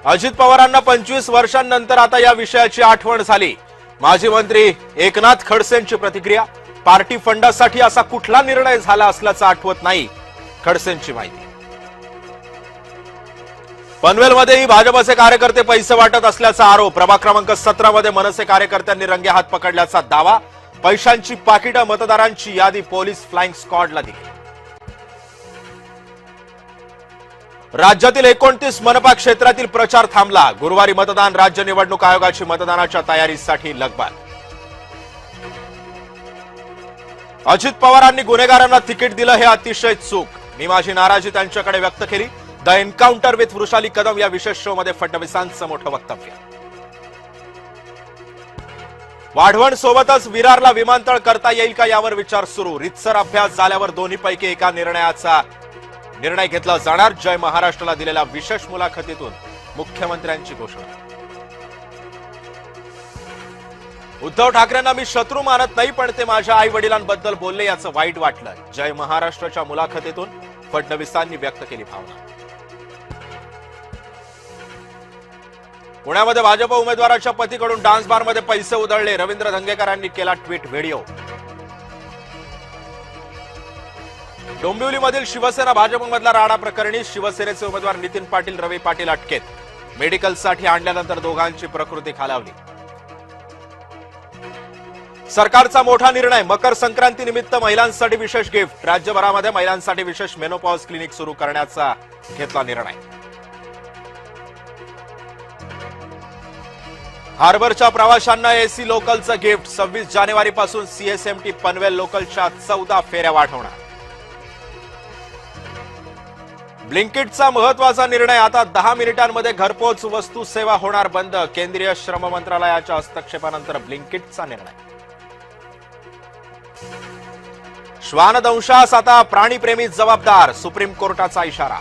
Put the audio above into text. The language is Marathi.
अजित पवारांना 25 वर्षांनंतर आता या विषयाची आठवण झाली। माजी मंत्री एकनाथ खडसेंची प्रतिक्रिया। पार्टी फंडासाठी असा कुठला निर्णय झाला असल्याचं आठवत नाही, खडसेंची माहिती। पनवेलमध्येही भाजपचे कार्यकर्ते पैसे वाटत असल्याचा आरोप। प्रभाग क्रमांक 17 मध्ये मनसे कार्यकर्त्यांनी रंगेहात पकडल्याचा दावा। पैशांची पाकिटं मतदारांची यादी पोलीस फ्लाइंग स्क्वॉडला दिली। राज्यातील 29 मनपा क्षेत्रातील प्रचार थांबला। गुरुवारी मतदान। राज्य निवडणूक आयोगाची मतदानाच्या तयारीसाठी लगबग। अजित पवारांनी गुन्हेगारांना तिकीट दिलं हे अतिशय चूक। मी माझी नाराजी त्यांच्याकडे व्यक्त केली। The encounter with Vrushali Kadam या विशेष शो मध्ये फडणवीसांचं मोठं वक्तव्य। वाढवण सोबतच विरारला विमानतळ करता येईल का यावर विचार सुरू। रितसर अभ्यास झाल्यावर दोन्हीपैकी एका निर्णय घेतला जाणार। जय महाराष्ट्राला दिलेल्या विशेष मुलाखतीतून मुख्यमंत्र्यांची घोषणा। उद्धव ठाकरेंना मी शत्रू मानत नाही, पण ते माझ्या आई वडिलांबद्दल बोलले याचं वाईट वाटलं। जय महाराष्ट्राच्या मुलाखतीतून फडणवीसांनी व्यक्त केली भावना। पुण्यामध्ये भाजप उमेदवाराच्या पतीकडून डान्स बारमध्ये पैसे उधळले। रवींद्र धंगेकरांनी केला ट्विट व्हिडिओ। डोंबिवलीमधील शिवसेना भाजपमधला राडा प्रकरणी शिवसेनेचे उमेदवार नितीन पाटील, रवी पाटील अटकेत। मेडिकलसाठी आणल्यानंतर दोघांची प्रकृती खालावली। सरकारचा मोठा निर्णय। मकर संक्रांती निमित्त महिलांसाठी विशेष गिफ्ट। राज्यभरामध्ये महिलांसाठी विशेष मेनोपॉज क्लिनिक सुरू करण्याचा घेतला निर्णय। हार्बरच्या प्रवाशांना एसी लोकलचं गिफ्ट। 26 जानेवारीपासून सीएसएमटी पनवेल लोकलच्या 14 फेऱ्या वाढवणार। ब्लिंकिटचा महत्वाचा निर्णय। आता 10 मिनिटांमध्ये घरपोच वस्तू सेवा होणार बंद। केंद्रीय श्रम मंत्रालयाच्या हस्तक्षेपानंतर ब्लिंकिटचा निर्णय। श्वानदंशास आता प्राणीप्रेमी जबाबदार। सुप्रीम कोर्टाचा इशारा।